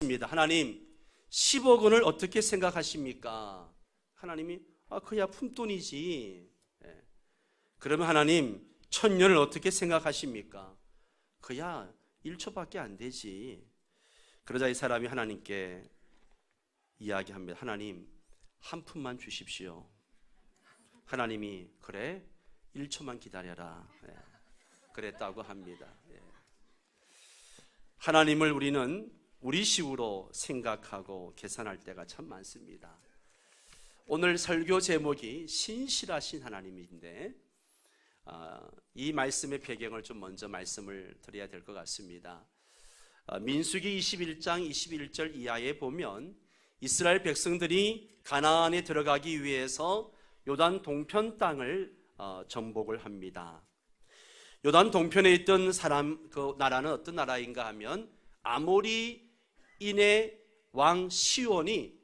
하나님, 10억 원을 어떻게 생각하십니까? 하나님이 그야 푼돈이지. 그러면 하나님, 1000년을 어떻게 생각하십니까? 그야 1초밖에 안 되지. 그러자 이 사람이 하나님께 이야기합니다. 하나님, 한 푼만 주십시오. 하나님이 그래? 1초만 기다려라. 그랬다고 합니다. 하나님을 우리는 우리 식으로 생각하고 계산할 때가 참 많습니다. 오늘 설교 제목이 신실하신 하나님인데 이 말씀의 배경을 좀 먼저 말씀을 드려야 될 것 같습니다. 민수기 21장 21절 이하에 보면 이스라엘 백성들이 가나안에 들어가기 위해서 요단 동편 땅을 정복을 합니다. 요단 동편에 있던 그 나라는 어떤 나라인가 하면 아모리인의 왕 시온이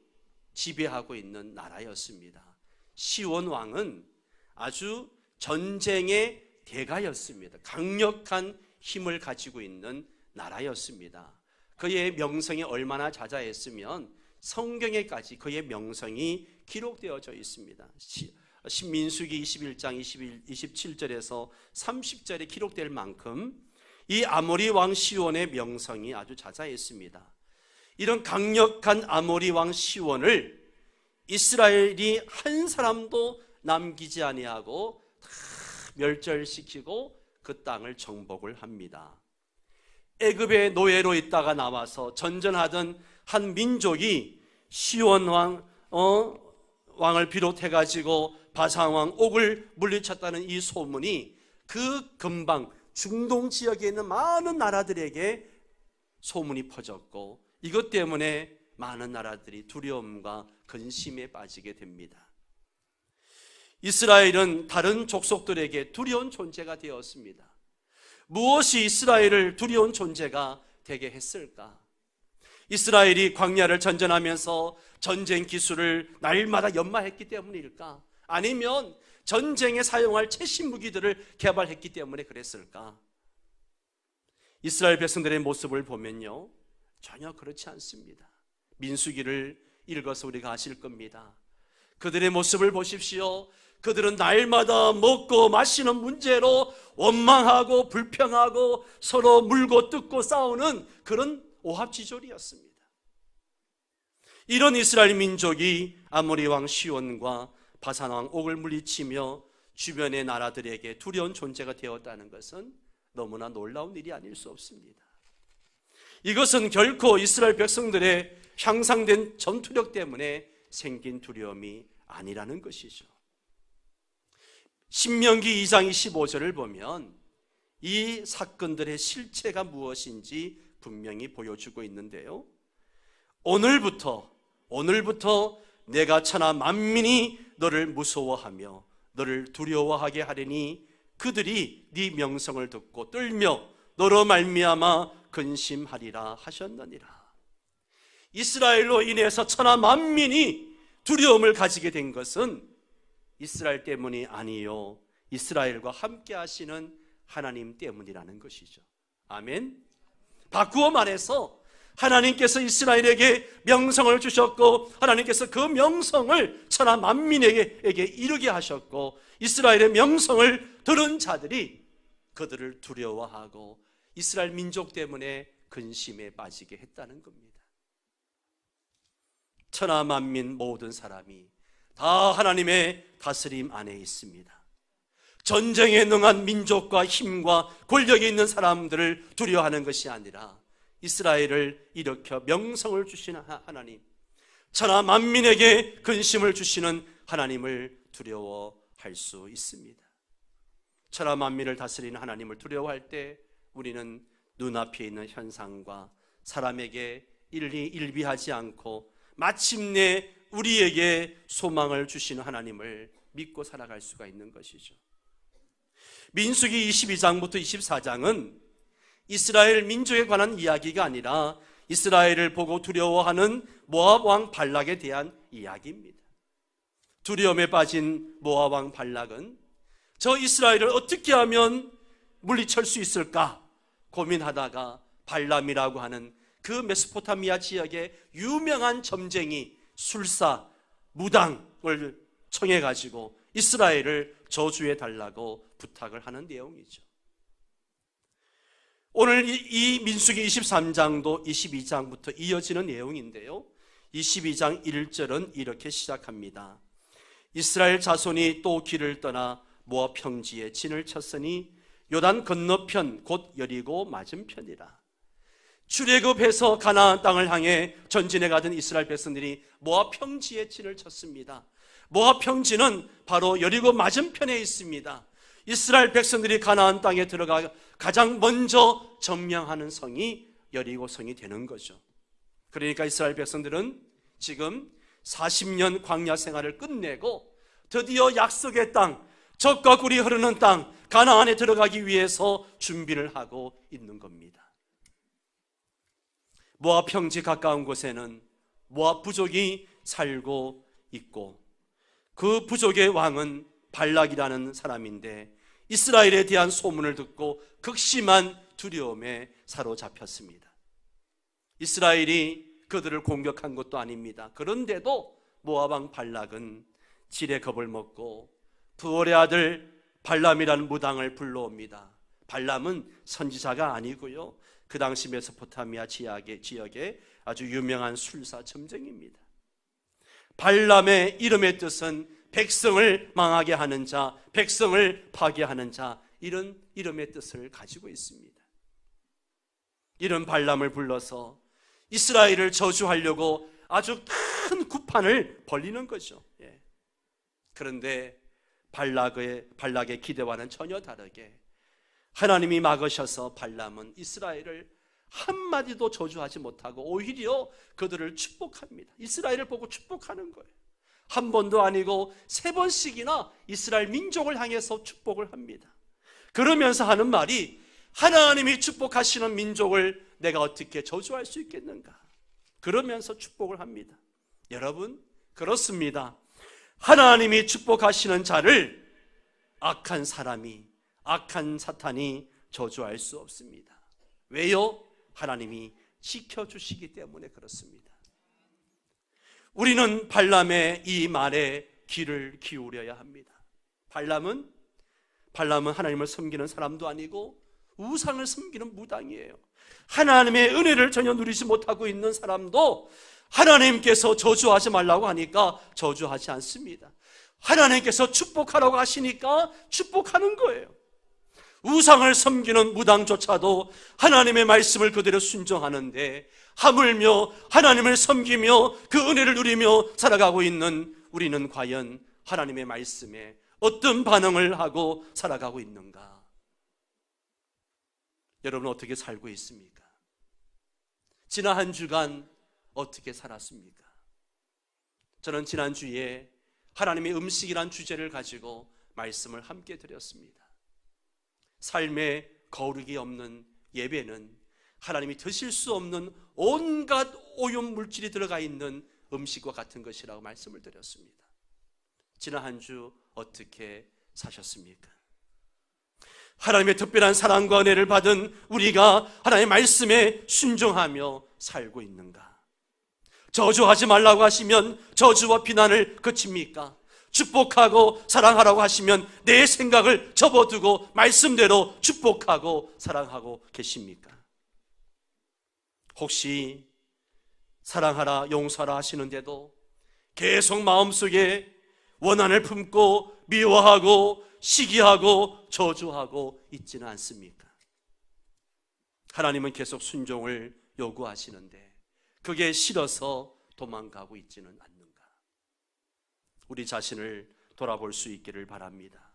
지배하고 있는 나라였습니다. 시온 왕은 아주 전쟁의 대가였습니다. 강력한 힘을 가지고 있는 나라였습니다. 그의 명성이 얼마나 자자했으면 성경에까지 그의 명성이 기록되어져 있습니다. 민수기 21장 27절에서 30절에 기록될 만큼 이 아모리 왕 시온의 명성이 아주 자자했습니다. 이런 강력한 아모리 왕 시온을 이스라엘이 한 사람도 남기지 아니하고 다 멸절시키고 그 땅을 정복을 합니다. 애굽의 노예로 있다가 나와서 전전하던 한 민족이 시온 왕을 비롯해가지고 바산 왕 옥을 물리쳤다는 이 소문이 그 근방 중동 지역에 있는 많은 나라들에게 소문이 퍼졌고 이것 때문에 많은 나라들이 두려움과 근심에 빠지게 됩니다. 이스라엘은 다른 족속들에게 두려운 존재가 되었습니다. 무엇이 이스라엘을 두려운 존재가 되게 했을까? 이스라엘이 광야를 전전하면서 전쟁 기술을 날마다 연마했기 때문일까? 아니면 전쟁에 사용할 최신 무기들을 개발했기 때문에 그랬을까? 이스라엘 백성들의 모습을 보면요, 전혀 그렇지 않습니다. 민수기를 읽어서 우리가 아실 겁니다. 그들의 모습을 보십시오. 그들은 날마다 먹고 마시는 문제로 원망하고 불평하고 서로 물고 뜯고 싸우는 그런 오합지졸이었습니다. 이런 이스라엘 민족이 아모리 왕 시온과 바산 왕 옥을 물리치며 주변의 나라들에게 두려운 존재가 되었다는 것은 너무나 놀라운 일이 아닐 수 없습니다. 이것은 결코 이스라엘 백성들의 향상된 전투력 때문에 생긴 두려움이 아니라는 것이죠. 신명기 2장 25절을 보면 이 사건들의 실체가 무엇인지 분명히 보여주고 있는데요. 오늘부터 내가 천하 만민이 너를 무서워하며 너를 두려워하게 하리니 그들이 네 명성을 듣고 떨며 너로 말미암아 근심하리라 하셨느니라. 이스라엘로 인해서 천하 만민이 두려움을 가지게 된 것은 이스라엘 때문이 아니요 이스라엘과 함께 하시는 하나님 때문이라는 것이죠. 아멘. 바꾸어 말해서 하나님께서 이스라엘에게 명성을 주셨고 하나님께서 그 명성을 천하 만민에게 이루게 하셨고 이스라엘의 명성을 들은 자들이 그들을 두려워하고 이스라엘 민족 때문에 근심에 빠지게 했다는 겁니다. 천하 만민 모든 사람이 다 하나님의 다스림 안에 있습니다. 전쟁에 능한 민족과 힘과 권력이 있는 사람들을 두려워하는 것이 아니라 이스라엘을 일으켜 명성을 주시는 하나님, 천하 만민에게 근심을 주시는 하나님을 두려워할 수 있습니다. 천하 만민을 다스리는 하나님을 두려워할 때 우리는 눈앞에 있는 현상과 사람에게 일비하지 않고 마침내 우리에게 소망을 주시는 하나님을 믿고 살아갈 수가 있는 것이죠. 민수기 22장부터 24장은 이스라엘 민족에 관한 이야기가 아니라 이스라엘을 보고 두려워하는 모압 왕 발락에 대한 이야기입니다. 두려움에 빠진 모압 왕 발락은 저 이스라엘을 어떻게 하면 물리칠 수 있을까 고민하다가 발람이라고 하는 그 메소포타미아 지역의 유명한 점쟁이, 술사, 무당을 청해 가지고 이스라엘을 저주해 달라고 부탁을 하는 내용이죠. 오늘 이 민수기 23장도 22장부터 이어지는 내용인데요, 22장 1절은 이렇게 시작합니다. 이스라엘 자손이 또 길을 떠나 모압 평지에 진을 쳤으니 요단 건너편 곧 여리고 맞은편이라. 출애굽해서 가나안 땅을 향해 전진해 가던 이스라엘 백성들이 모압 평지에 진을 쳤습니다. 모압 평지는 바로 여리고 맞은편에 있습니다. 이스라엘 백성들이 가나안 땅에 들어가 가장 먼저 점령하는 성이 여리고 성이 되는 거죠. 그러니까 이스라엘 백성들은 지금 40년 광야 생활을 끝내고 드디어 약속의 땅, 젖과 꿀이 흐르는 땅 가나안에 들어가기 위해서 준비를 하고 있는 겁니다. 모압 평지 가까운 곳에는 모압 부족이 살고 있고, 그 부족의 왕은 발락이라는 사람인데 이스라엘에 대한 소문을 듣고 극심한 두려움에 사로잡혔습니다. 이스라엘이 그들을 공격한 것도 아닙니다. 그런데도 모압 왕 발락은 질의 겁을 먹고 부올의 아들 발람이라는 무당을 불러옵니다. 발람은 선지자가 아니고요, 그 당시 메소포타미아 지역의 아주 유명한 술사 점쟁이입니다. 발람의 이름의 뜻은 백성을 망하게 하는 자, 백성을 파괴하는 자, 이런 이름의 뜻을 가지고 있습니다. 이런 발람을 불러서 이스라엘을 저주하려고 아주 큰 구판을 벌리는 거죠. 그런데 발락의 기대와는 전혀 다르게 하나님이 막으셔서 발람은 이스라엘을 한마디도 저주하지 못하고 오히려 그들을 축복합니다. 이스라엘을 보고 축복하는 거예요. 한 번도 아니고 3번씩이나 이스라엘 민족을 향해서 축복을 합니다. 그러면서 하는 말이, 하나님이 축복하시는 민족을 내가 어떻게 저주할 수 있겠는가? 그러면서 축복을 합니다. 여러분, 그렇습니다. 하나님이 축복하시는 자를 악한 사람이, 악한 사탄이 저주할 수 없습니다. 왜요? 하나님이 지켜주시기 때문에 그렇습니다. 우리는 발람의 이 말에 귀를 기울여야 합니다. 발람은 하나님을 섬기는 사람도 아니고 우상을 섬기는 무당이에요. 하나님의 은혜를 전혀 누리지 못하고 있는 사람도 하나님께서 저주하지 말라고 하니까 저주하지 않습니다. 하나님께서 축복하라고 하시니까 축복하는 거예요. 우상을 섬기는 무당조차도 하나님의 말씀을 그대로 순종하는데, 하물며 하나님을 섬기며 그 은혜를 누리며 살아가고 있는 우리는 과연 하나님의 말씀에 어떤 반응을 하고 살아가고 있는가? 여러분, 어떻게 살고 있습니까? 지난 한 주간 어떻게 살았습니까? 저는 지난주에 하나님의 음식이란 주제를 가지고 말씀을 함께 드렸습니다. 삶에 거룩이 없는 예배는 하나님이 드실 수 없는 온갖 오염 물질이 들어가 있는 음식과 같은 것이라고 말씀을 드렸습니다. 지난 한 주 어떻게 사셨습니까? 하나님의 특별한 사랑과 은혜를 받은 우리가 하나님의 말씀에 순종하며 살고 있는가? 저주하지 말라고 하시면 저주와 비난을 그칩니까? 축복하고 사랑하라고 하시면 내 생각을 접어두고 말씀대로 축복하고 사랑하고 계십니까? 혹시 사랑하라, 용서하라 하시는데도 계속 마음속에 원한을 품고 미워하고 시기하고 저주하고 있지는 않습니까? 하나님은 계속 순종을 요구하시는데 그게 싫어서 도망가고 있지는 않는가? 우리 자신을 돌아볼 수 있기를 바랍니다.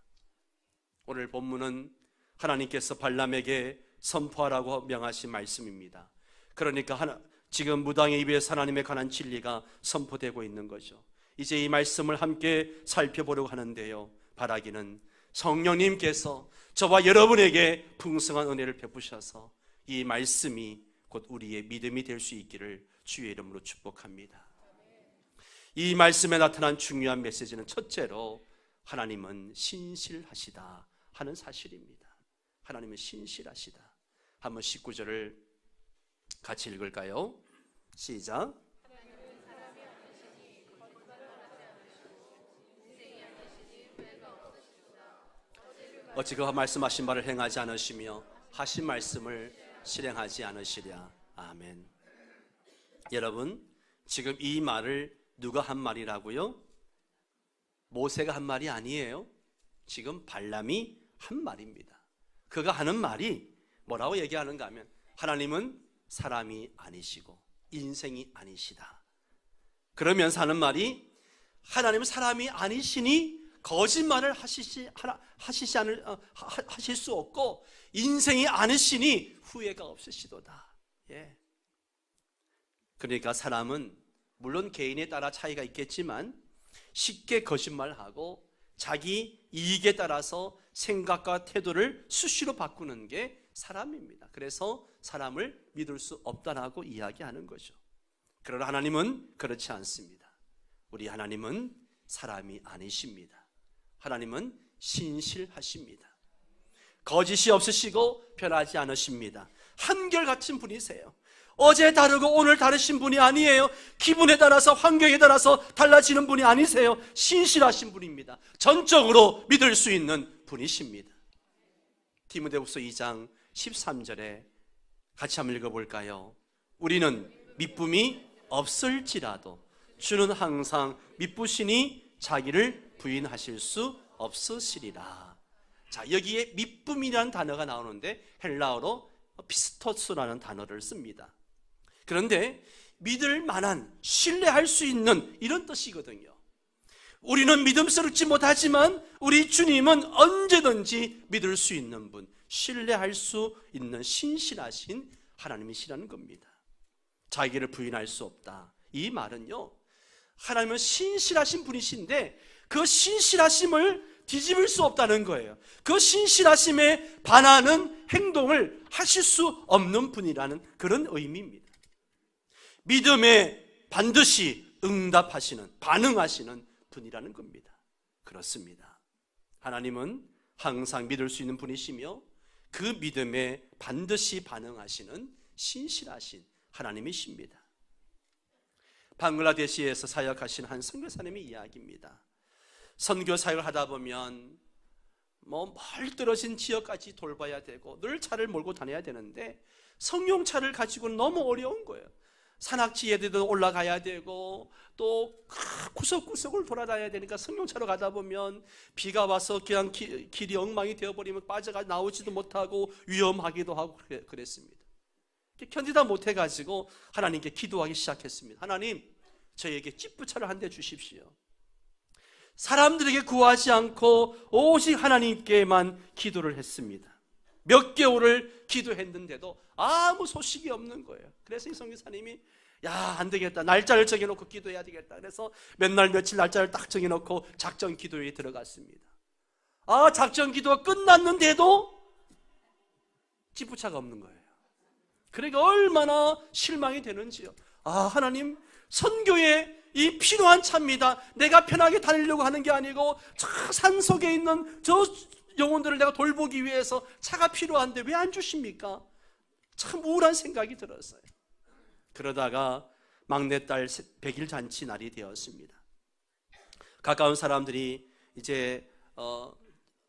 오늘 본문은 하나님께서 발람에게 선포하라고 명하신 말씀입니다. 그러니까 지금 무당의 입에서 하나님에 관한 진리가 선포되고 있는 거죠. 이제 이 말씀을 함께 살펴보려고 하는데요, 바라기는 성령님께서 저와 여러분에게 풍성한 은혜를 베푸셔서 이 말씀이 곧 우리의 믿음이 될 수 있기를 주의 이름으로 축복합니다. 이 말씀에 나타난 중요한 메시지는 첫째로 하나님은 신실하시다 하는 사실입니다. 하나님은 신실하시다. 한번 19절을 같이 읽을까요? 시작. 어찌 그 말씀하신 바를 행하지 않으시며 하신 말씀을 실행하지 않으시랴. 아멘. 여러분, 지금 이 말을 누가 한 말이라고요? 모세가 한 말이 아니에요. 지금 발람이 한 말입니다. 그가 하는 말이 뭐라고 얘기하는가 하면, 하나님은 사람이 아니시고 인생이 아니시다. 그러면서 하는 말이, 하나님은 사람이 아니시니 거짓말을 하실 수 없고 인생이 아니시니 후회가 없으시도다. 예. 그러니까 사람은 물론 개인에 따라 차이가 있겠지만 쉽게 거짓말하고 자기 이익에 따라서 생각과 태도를 수시로 바꾸는 게 사람입니다. 그래서 사람을 믿을 수 없다라고 이야기하는 거죠. 그러나 하나님은 그렇지 않습니다. 우리 하나님은 사람이 아니십니다. 하나님은 신실하십니다. 거짓이 없으시고 변하지 않으십니다. 한결같은 분이세요. 어제 다르고 오늘 다르신 분이 아니에요. 기분에 따라서 환경에 따라서 달라지는 분이 아니세요. 신실하신 분입니다. 전적으로 믿을 수 있는 분이십니다. 디모데후서 2장 13절에 같이 한번 읽어볼까요? 우리는 미쁨이 없을지라도 주는 항상 미쁘시니 자기를 부인하실 수 없으시리라. 자, 여기에 미쁨이라는 단어가 나오는데 헬라어로 피스토스라는 단어를 씁니다. 그런데 믿을 만한, 신뢰할 수 있는 이런 뜻이거든요. 우리는 믿음스럽지 못하지만 우리 주님은 언제든지 믿을 수 있는 분, 신뢰할 수 있는 신실하신 하나님이시라는 겁니다. 자기를 부인할 수 없다. 이 말은요, 하나님은 신실하신 분이신데 그 신실하심을 뒤집을 수 없다는 거예요. 그 신실하심에 반하는 행동을 하실 수 없는 분이라는 그런 의미입니다. 믿음에 반드시 응답하시는, 반응하시는 분이라는 겁니다. 그렇습니다. 하나님은 항상 믿을 수 있는 분이시며 그 믿음에 반드시 반응하시는 신실하신 하나님이십니다. 방글라데시에서 사역하신 한 선교사님의 이야기입니다. 선교 사역을 하다 보면 멀떨어진 지역까지 돌봐야 되고 늘 차를 몰고 다녀야 되는데 성용차를 가지고는 너무 어려운 거예요. 산악지에도 올라가야 되고 또 구석구석을 돌아다녀야 되니까 성용차로 가다 보면 비가 와서 그냥 길이 엉망이 되어버리면 빠져가 나오지도 못하고 위험하기도 하고 그랬습니다. 견디다 못해가지고 하나님께 기도하기 시작했습니다. 하나님, 저에게 찌푸차를 한 대 주십시오. 사람들에게 구하지 않고 오직 하나님께만 기도를 했습니다. 몇 개월을 기도했는데도 아무 소식이 없는 거예요. 그래서 이 선교사님이 안 되겠다, 날짜를 정해놓고 기도해야 되겠다. 그래서 몇 날 며칠 날짜를 딱 정해놓고 작전 기도에 들어갔습니다. 작전 기도가 끝났는데도 찌푸차가 없는 거예요. 그러니까 얼마나 실망이 되는지요. 하나님, 선교에 이 필요한 차입니다. 내가 편하게 다니려고 하는 게 아니고 저 산 속에 있는 저 영혼들을 내가 돌보기 위해서 차가 필요한데 왜 안 주십니까? 참 우울한 생각이 들었어요. 그러다가 막내딸 100일 잔치 날이 되었습니다. 가까운 사람들이 이제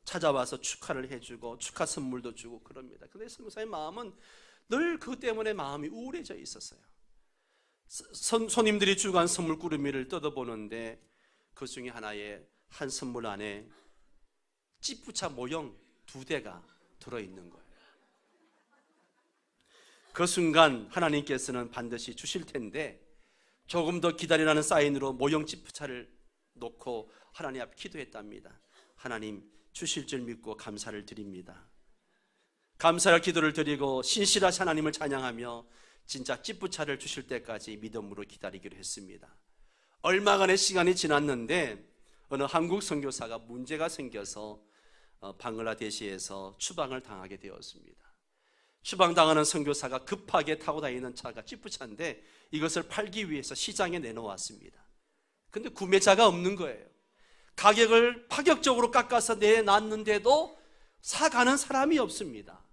찾아와서 축하를 해주고 축하 선물도 주고 그럽니다. 그런데 선교사의 마음은 늘 그것 때문에 마음이 우울해져 있었어요. 손님들이 주간 선물 꾸러미를 뜯어보는데 그 중에 하나에 한 선물 안에 찌푸차 모형 2대가 들어있는 거예요. 그 순간 하나님께서는 반드시 주실 텐데 조금 더 기다리라는 사인으로 모형 찌푸차를 놓고 하나님 앞에 기도했답니다. 하나님, 주실 줄 믿고 감사를 드립니다. 감사의 기도를 드리고 신실하신 하나님을 찬양하며 진짜 찌푸차를 주실 때까지 믿음으로 기다리기로 했습니다. 얼마간의 시간이 지났는데 어느 한국 선교사가 문제가 생겨서 방글라데시에서 추방을 당하게 되었습니다. 추방당하는 선교사가 급하게 타고 다니는 차가 찌푸차인데 이것을 팔기 위해서 시장에 내놓았습니다. 근데 구매자가 없는 거예요. 가격을 파격적으로 깎아서 내놨는데도 사가는 사람이 없습니다.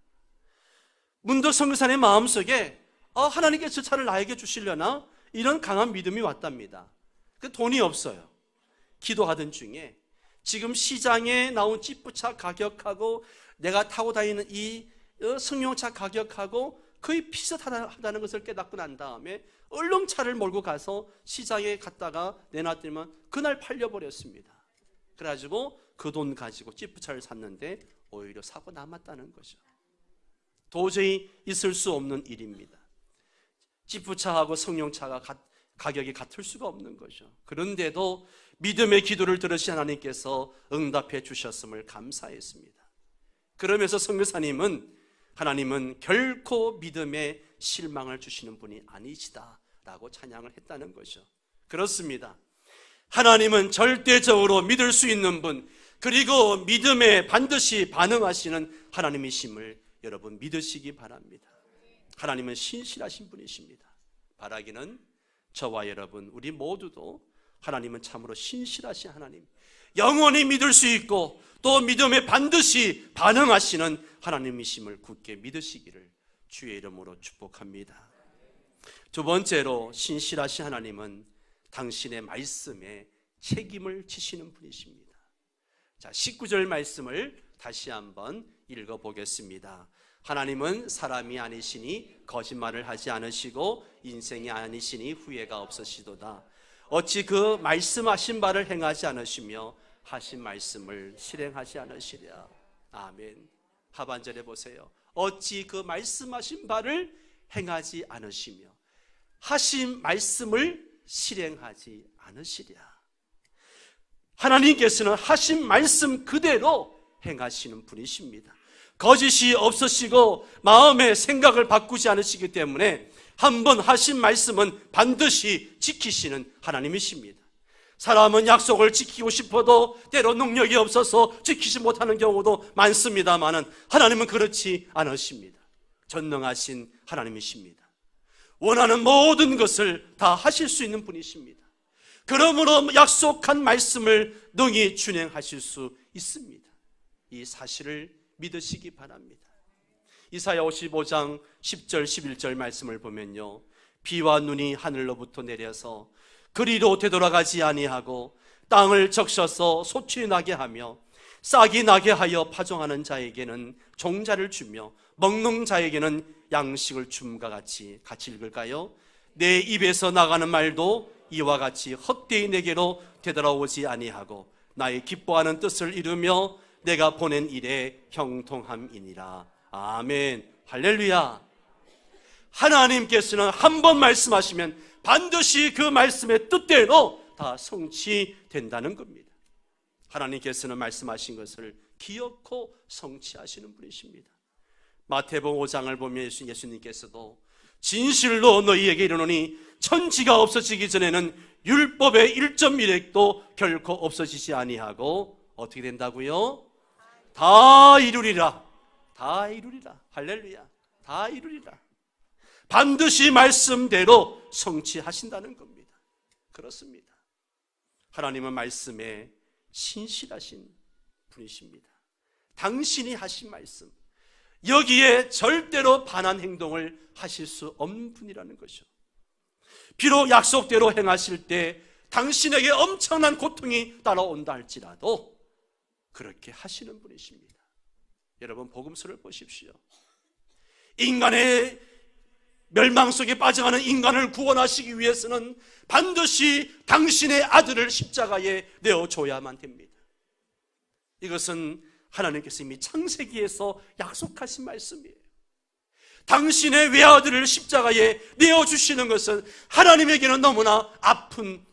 문득 선교사의 마음속에 하나님께서 저 차를 나에게 주시려나? 이런 강한 믿음이 왔답니다. 그 돈이 없어요. 기도하던 중에 지금 시장에 나온 지프차 가격하고 내가 타고 다니는 이 승용차 가격하고 거의 비슷하다는 것을 깨닫고 난 다음에 얼른 차를 몰고 가서 시장에 갔다가 내놨더니만 그날 팔려버렸습니다. 그래가지고 그 돈 가지고 지프차를 샀는데 오히려 사고 남았다는 거죠. 도저히 있을 수 없는 일입니다. 지프차하고 승용차가 가격이 같을 수가 없는 거죠. 그런데도 믿음의 기도를 들으신 하나님께서 응답해 주셨음을 감사했습니다. 그러면서 선교사님은 하나님은 결코 믿음에 실망을 주시는 분이 아니시다 라고 찬양을 했다는 거죠. 그렇습니다. 하나님은 절대적으로 믿을 수 있는 분, 그리고 믿음에 반드시 반응하시는 하나님이심을 여러분 믿으시기 바랍니다. 하나님은 신실하신 분이십니다. 바라기는 저와 여러분 우리 모두도 하나님은 참으로 신실하신 하나님, 영원히 믿을 수 있고 또 믿음에 반드시 반응하시는 하나님이심을 굳게 믿으시기를 주의 이름으로 축복합니다. 두 번째로 신실하신 하나님은 당신의 말씀에 책임을 지시는 분이십니다. 자, 19절 말씀을 다시 한번 읽어보겠습니다. 하나님은 사람이 아니시니 거짓말을 하지 않으시고 인생이 아니시니 후회가 없으시도다. 어찌 그 말씀하신 바를 행하지 않으시며 하신 말씀을 실행하지 않으시랴. 아멘. 하반절에 보세요. 어찌 그 말씀하신 바를 행하지 않으시며 하신 말씀을 실행하지 않으시랴. 하나님께서는 하신 말씀 그대로 행하시는 분이십니다. 거짓이 없으시고 마음의 생각을 바꾸지 않으시기 때문에 한번 하신 말씀은 반드시 지키시는 하나님이십니다. 사람은 약속을 지키고 싶어도 때로 능력이 없어서 지키지 못하는 경우도 많습니다만 하나님은 그렇지 않으십니다. 전능하신 하나님이십니다. 원하는 모든 것을 다 하실 수 있는 분이십니다. 그러므로 약속한 말씀을 능히 준행하실 수 있습니다. 이 사실을 믿으시기 바랍니다. 이사야 55장 10절 11절 말씀을 보면요, 비와 눈이 하늘로부터 내려서 그리로 되돌아가지 아니하고 땅을 적셔서 소출이 나게 하며 싹이 나게 하여 파종하는 자에게는 종자를 주며 먹는 자에게는 양식을 줌과 같이 읽을까요? 내 입에서 나가는 말도 이와 같이 헛되이 내게로 되돌아오지 아니하고 나의 기뻐하는 뜻을 이루며 내가 보낸 일에 형통함이니라. 아멘. 할렐루야. 하나님께서는 한 번 말씀하시면 반드시 그 말씀의 뜻대로 다 성취된다는 겁니다. 하나님께서는 말씀하신 것을 기어코 성취하시는 분이십니다. 마태복음 5장을 보면 예수님께서도 진실로 너희에게 이르노니 천지가 없어지기 전에는 율법의 1.1획도 결코 없어지지 아니하고 어떻게 된다고요? 다 이루리라. 다 이루리라. 할렐루야. 다 이루리라. 반드시 말씀대로 성취하신다는 겁니다. 그렇습니다. 하나님은 말씀에 신실하신 분이십니다. 당신이 하신 말씀, 여기에 절대로 반한 행동을 하실 수 없는 분이라는 것이죠. 비록 약속대로 행하실 때 당신에게 엄청난 고통이 따라온다 할지라도 그렇게 하시는 분이십니다. 여러분, 복음서를 보십시오. 인간의 멸망 속에 빠져가는 인간을 구원하시기 위해서는 반드시 당신의 아들을 십자가에 내어줘야만 됩니다. 이것은 하나님께서 이미 창세기에서 약속하신 말씀이에요. 당신의 외아들을 십자가에 내어주시는 것은 하나님에게는 너무나 아픈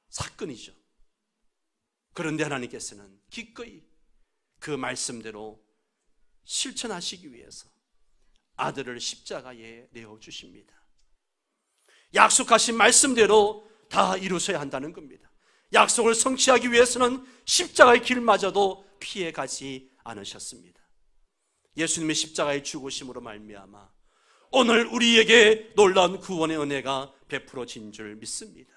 사건이죠. 그런데 하나님께서는 기꺼이 그 말씀대로 실천하시기 위해서 아들을 십자가에 내어주십니다. 약속하신 말씀대로 다 이루셔야 한다는 겁니다. 약속을 성취하기 위해서는 십자가의 길마저도 피해가지 않으셨습니다. 예수님의 십자가의 죽으심으로 말미암아 오늘 우리에게 놀라운 구원의 은혜가 베풀어진 줄 믿습니다.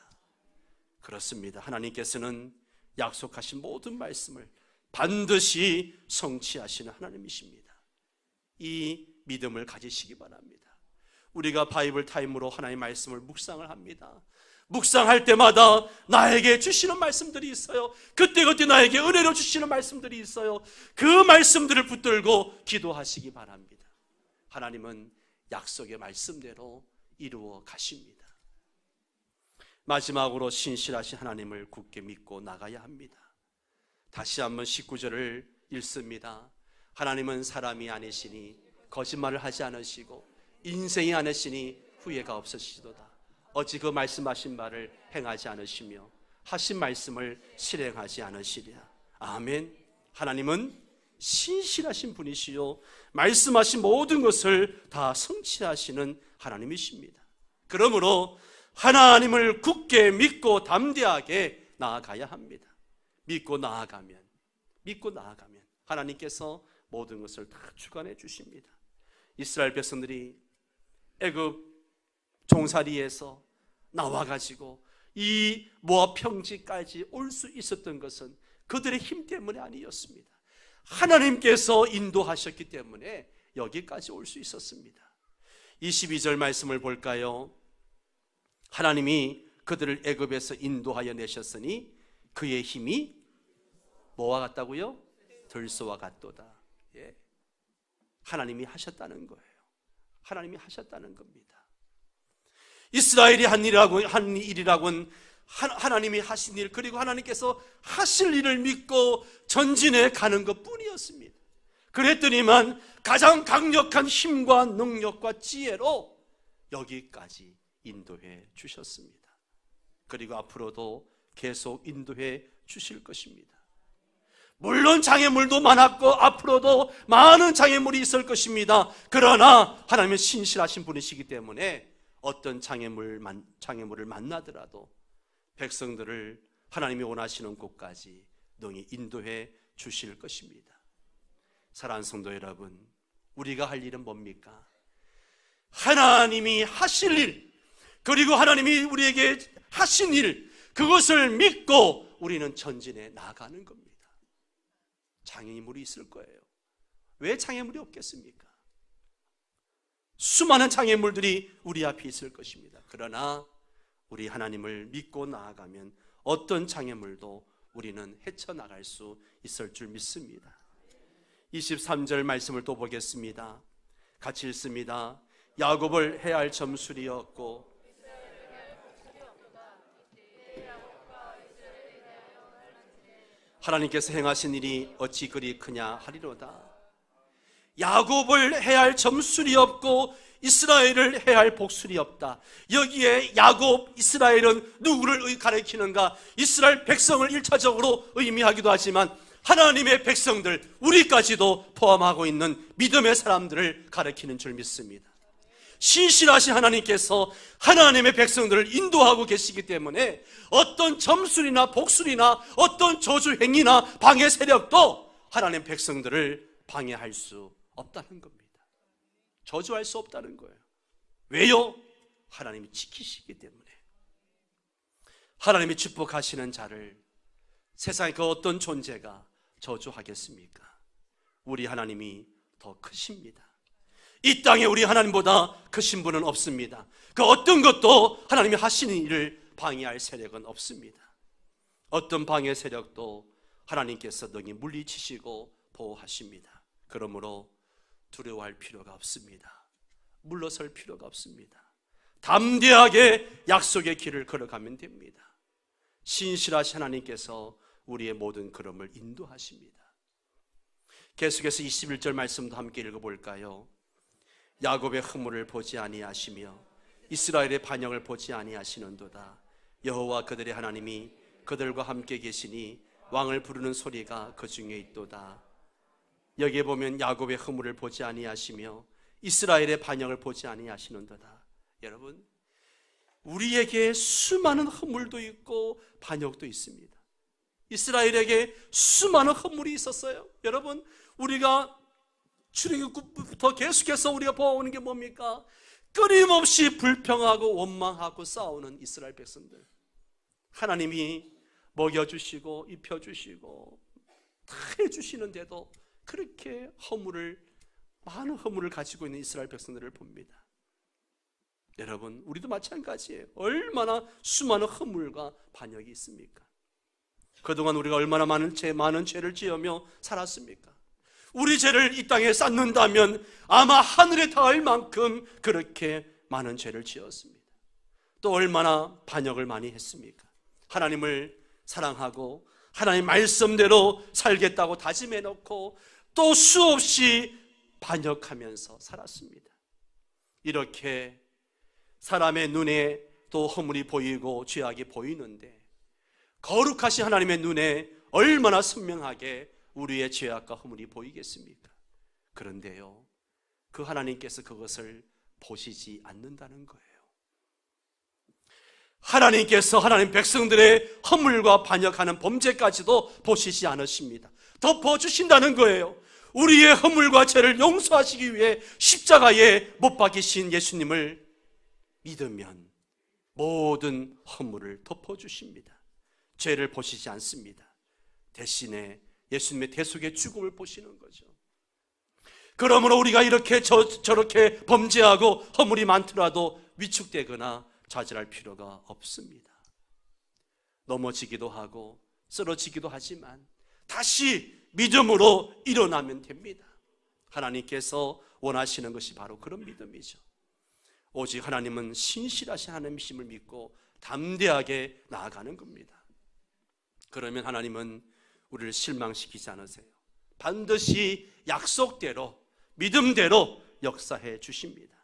그렇습니다. 하나님께서는 약속하신 모든 말씀을 반드시 성취하시는 하나님이십니다. 이 믿음을 가지시기 바랍니다. 우리가 바이블 타임으로 하나님의 말씀을 묵상을 합니다. 묵상할 때마다 나에게 주시는 말씀들이 있어요. 그때그때 나에게 은혜로 주시는 말씀들이 있어요. 그 말씀들을 붙들고 기도하시기 바랍니다. 하나님은 약속의 말씀대로 이루어 가십니다. 마지막으로 신실하신 하나님을 굳게 믿고 나가야 합니다. 다시 한번 19절을 읽습니다. 하나님은 사람이 아니시니 거짓말을 하지 않으시고 인생이 아니시니 후회가 없으시도다. 어찌 그 말씀하신 바를 행하지 않으시며 하신 말씀을 실행하지 않으시랴. 아멘. 하나님은 신실하신 분이시요 말씀하신 모든 것을 다 성취하시는 하나님이십니다. 그러므로 하나님을 굳게 믿고 담대하게 나아가야 합니다. 믿고 나아가면 하나님께서 모든 것을 다 주관해 주십니다. 이스라엘 백성들이 애굽 종살이에서 나와가지고 이 모압 평지까지 올 수 있었던 것은 그들의 힘 때문이 아니었습니다. 하나님께서 인도하셨기 때문에 여기까지 올 수 있었습니다. 22절 말씀을 볼까요? 하나님이 그들을 애굽에서 인도하여 내셨으니 그의 힘이 뭐와 같다고요? 들소와 같도다. 예. 하나님이 하셨다는 거예요. 하나님이 하셨다는 겁니다. 이스라엘이 한 일이라고는 하나님이 하신 일, 그리고 하나님께서 하실 일을 믿고 전진해 가는 것 뿐이었습니다. 그랬더니만 가장 강력한 힘과 능력과 지혜로 여기까지 인도해 주셨습니다. 그리고 앞으로도 계속 인도해 주실 것입니다. 물론 장애물도 많았고 앞으로도 많은 장애물이 있을 것입니다. 그러나 하나님은 신실하신 분이시기 때문에 어떤 장애물을 만나더라도 백성들을 하나님이 원하시는 곳까지 능히 인도해 주실 것입니다. 사랑하는 성도 여러분, 우리가 할 일은 뭡니까? 하나님이 하실 일, 그리고 하나님이 우리에게 하신 일, 그것을 믿고 우리는 전진해 나가는 겁니다. 장애물이 있을 거예요. 왜 장애물이 없겠습니까? 수많은 장애물들이 우리 앞에 있을 것입니다. 그러나 우리 하나님을 믿고 나아가면 어떤 장애물도 우리는 헤쳐나갈 수 있을 줄 믿습니다. 23절 말씀을 또 보겠습니다. 같이 읽습니다. 야곱을 해할 점술이 없고 하나님께서 행하신 일이 어찌 그리 크냐 하리로다. 야곱을 해할 점술이 없고 이스라엘을 해할 복술이 없다. 여기에 야곱, 이스라엘은 누구를 가리키는가? 이스라엘 백성을 1차적으로 의미하기도 하지만 하나님의 백성들, 우리까지도 포함하고 있는 믿음의 사람들을 가리키는 줄 믿습니다. 신실하신 하나님께서 하나님의 백성들을 인도하고 계시기 때문에 어떤 점술이나 복술이나 어떤 저주 행위나 방해 세력도 하나님의 백성들을 방해할 수 없다는 겁니다. 저주할 수 없다는 거예요. 왜요? 하나님이 지키시기 때문에. 하나님이 축복하시는 자를 세상의 그 어떤 존재가 저주하겠습니까? 우리 하나님이 더 크십니다. 이 땅에 우리 하나님보다 크신 분은 없습니다. 그 어떤 것도 하나님이 하시는 일을 방해할 세력은 없습니다. 어떤 방해 세력도 하나님께서 능히 물리치시고 보호하십니다. 그러므로 두려워할 필요가 없습니다. 물러설 필요가 없습니다. 담대하게 약속의 길을 걸어가면 됩니다. 신실하신 하나님께서 우리의 모든 걸음을 인도하십니다. 계속해서 21절 말씀도 함께 읽어볼까요? 야곱의 허물을 보지 아니하시며 이스라엘의 반역을 보지 아니하시는도다. 여호와 그들의 하나님이 그들과 함께 계시니 왕을 부르는 소리가 그 중에 있도다. 여기에 보면 야곱의 허물을 보지 아니하시며 이스라엘의 반역을 보지 아니하시는도다. 여러분, 우리에게 수많은 허물도 있고 반역도 있습니다. 이스라엘에게 수많은 허물이 있었어요. 여러분, 우리가 출애굽부터 계속해서 우리가 보아오는 게 뭡니까? 끊임없이 불평하고 원망하고 싸우는 이스라엘 백성들. 하나님이 먹여주시고 입혀주시고 다 해주시는데도 그렇게 많은 허물을 가지고 있는 이스라엘 백성들을 봅니다. 여러분, 우리도 마찬가지예요. 얼마나 수많은 허물과 반역이 있습니까? 그동안 우리가 얼마나 많은 죄를 지으며 살았습니까? 우리 죄를 이 땅에 쌓는다면 아마 하늘에 닿을 만큼 그렇게 많은 죄를 지었습니다. 또 얼마나 반역을 많이 했습니까? 하나님을 사랑하고 하나님 말씀대로 살겠다고 다짐해놓고 또 수없이 반역하면서 살았습니다. 이렇게 사람의 눈에 또 허물이 보이고 죄악이 보이는데 거룩하신 하나님의 눈에 얼마나 선명하게 우리의 죄악과 허물이 보이겠습니까? 그런데요, 그 하나님께서 그것을 보시지 않는다는 거예요. 하나님께서 하나님 백성들의 허물과 반역하는 범죄까지도 보시지 않으십니다. 덮어주신다는 거예요. 우리의 허물과 죄를 용서하시기 위해 십자가에 못 박히신 예수님을 믿으면 모든 허물을 덮어주십니다. 죄를 보시지 않습니다. 대신에 예수님의 대속의 죽음을 보시는 거죠. 그러므로 우리가 이렇게 저렇게 범죄하고 허물이 많더라도 위축되거나 좌절할 필요가 없습니다. 넘어지기도 하고 쓰러지기도 하지만 다시 믿음으로 일어나면 됩니다. 하나님께서 원하시는 것이 바로 그런 믿음이죠. 오직 하나님은 신실하신 하나님이심을 믿고 담대하게 나아가는 겁니다. 그러면 하나님은 우리를 실망시키지 않으세요. 반드시 약속대로 믿음대로 역사해 주십니다.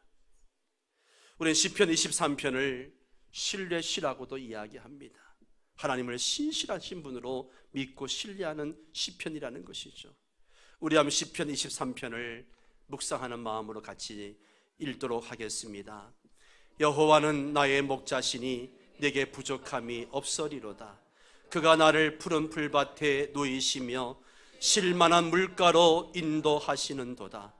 우리는 시편 23편을 신뢰시라고도 이야기합니다. 하나님을 신실하신 분으로 믿고 신뢰하는 시편이라는 것이죠. 우리 한번 시편 23편을 묵상하는 마음으로 같이 읽도록 하겠습니다. 여호와는 나의 목자시니 내게 부족함이 없으리로다. 그가 나를 푸른 풀밭에 누이시며 쉴만한 물가로 인도하시는도다.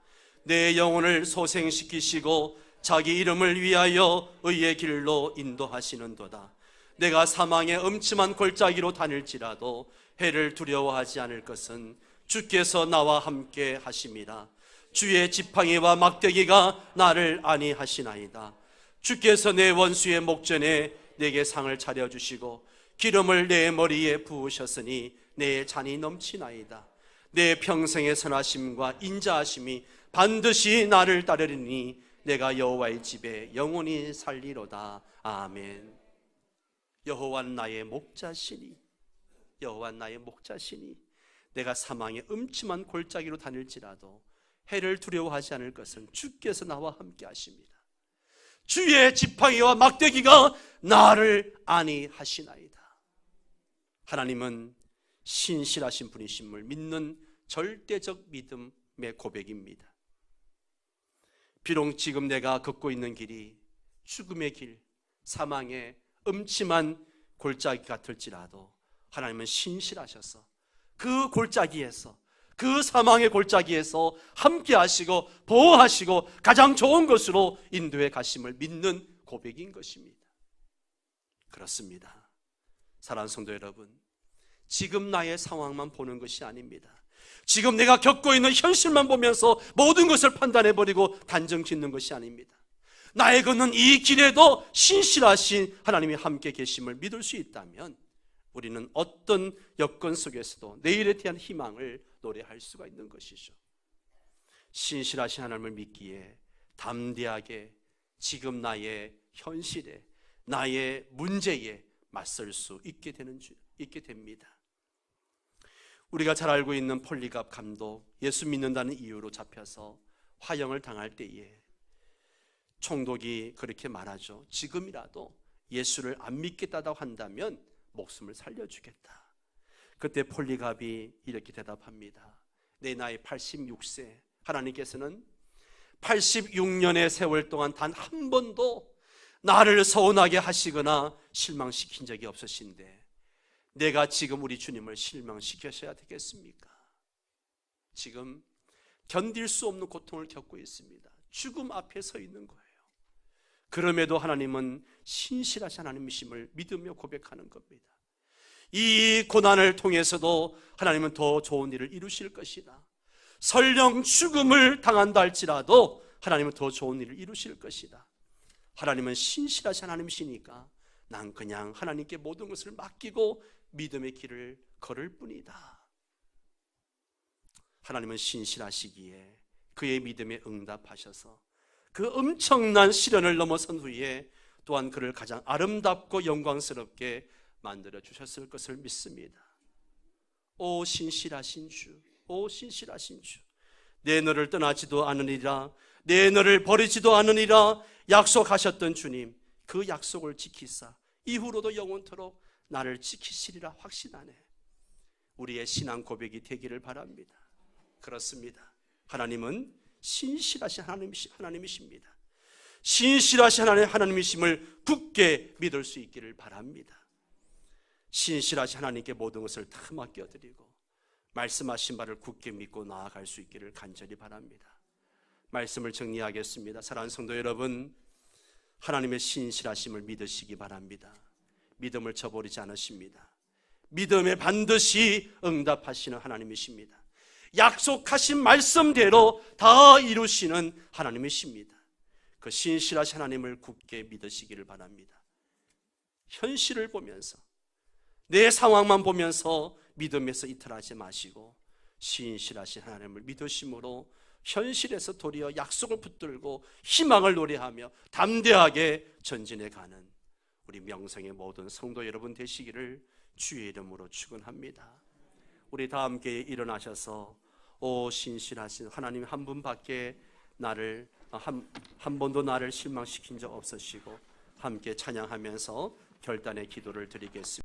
내 영혼을 소생시키시고 자기 이름을 위하여 의의 길로 인도하시는도다. 내가 사망의 음침한 골짜기로 다닐지라도 해를 두려워하지 않을 것은 주께서 나와 함께 하심이라. 주의 지팡이와 막대기가 나를 안위하시나이다. 주께서 내 원수의 목전에 내게 상을 차려주시고 기름을 내 머리에 부으셨으니 내 잔이 넘치나이다. 내 평생의 선하심과 인자하심이 반드시 나를 따르리니 내가 여호와의 집에 영원히 살리로다. 아멘. 여호와는 나의 목자시니, 여호와는 나의 목자시니 내가 사망의 음침한 골짜기로 다닐지라도 해를 두려워하지 않을 것은 주께서 나와 함께 하십니다. 주의 지팡이와 막대기가 나를 안위하시나이다. 하나님은 신실하신 분이심을 믿는 절대적 믿음의 고백입니다. 비록 지금 내가 걷고 있는 길이 죽음의 길, 사망의 음침한 골짜기 같을지라도 하나님은 신실하셔서 그 골짜기에서, 그 사망의 골짜기에서 함께 하시고 보호하시고 가장 좋은 것으로 인도해 가심을 믿는 고백인 것입니다. 그렇습니다. 사랑하는 성도 여러분, 지금 나의 상황만 보는 것이 아닙니다. 지금 내가 겪고 있는 현실만 보면서 모든 것을 판단해버리고 단정 짓는 것이 아닙니다. 나의 걷는 이 길에도 신실하신 하나님이 함께 계심을 믿을 수 있다면 우리는 어떤 여건 속에서도 내일에 대한 희망을 노래할 수가 있는 것이죠. 신실하신 하나님을 믿기에 담대하게 지금 나의 현실에, 나의 문제에 맞설 수 있게 됩니다. 우리가 잘 알고 있는 폴리갑 감독, 예수 믿는다는 이유로 잡혀서 화형을 당할 때에 총독이 그렇게 말하죠. 지금이라도 예수를 안 믿겠다고 한다면 목숨을 살려주겠다. 그때 폴리갑이 이렇게 대답합니다. 내 나이 86세, 하나님께서는 86년의 세월 동안 단 한 번도 나를 서운하게 하시거나 실망시킨 적이 없으신데 내가 지금 우리 주님을 실망시켜셔야 되겠습니까? 지금 견딜 수 없는 고통을 겪고 있습니다. 죽음 앞에 서 있는 거예요. 그럼에도 하나님은 신실하신 하나님이심을 믿으며 고백하는 겁니다. 이 고난을 통해서도 하나님은 더 좋은 일을 이루실 것이다. 설령 죽음을 당한다 할지라도 하나님은 더 좋은 일을 이루실 것이다. 하나님은 신실하신 하나님이시니까 난 그냥 하나님께 모든 것을 맡기고 믿음의 길을 걸을 뿐이다. 하나님은 신실하시기에 그의 믿음에 응답하셔서 그 엄청난 시련을 넘어선 후에 또한 그를 가장 아름답고 영광스럽게 만들어 주셨을 것을 믿습니다. 오 신실하신 주, 오 신실하신 주, 내 너를 떠나지도 않으리라, 내 너를 버리지도 않으리라 약속하셨던 주님, 그 약속을 지키사 이후로도 영원토록 나를 지키시리라 확신하네. 우리의 신앙 고백이 되기를 바랍니다. 그렇습니다. 하나님은 신실하신 하나님이십니다. 신실하신 하나님이심을 굳게 믿을 수 있기를 바랍니다. 신실하신 하나님께 모든 것을 다 맡겨드리고 말씀하신 바를 굳게 믿고 나아갈 수 있기를 간절히 바랍니다. 말씀을 정리하겠습니다. 사랑하는 성도 여러분, 하나님의 신실하심을 믿으시기 바랍니다. 믿음을 저버리지 않으십니다. 믿음에 반드시 응답하시는 하나님이십니다. 약속하신 말씀대로 다 이루시는 하나님이십니다. 그 신실하신 하나님을 굳게 믿으시기를 바랍니다. 현실을 보면서 내 상황만 보면서 믿음에서 이탈하지 마시고 신실하신 하나님을 믿으심으로 현실에서 도리어 약속을 붙들고 희망을 노래하며 담대하게 전진해 가는 우리 명성의 모든 성도 여러분 되시기를 주의 이름으로 축원합니다. 우리 다 함께 일어나셔서 오 신실하신 하나님 한 분밖에 나를 한 번도 나를 실망시킨 적 없으시고 함께 찬양하면서 결단의 기도를 드리겠습니다.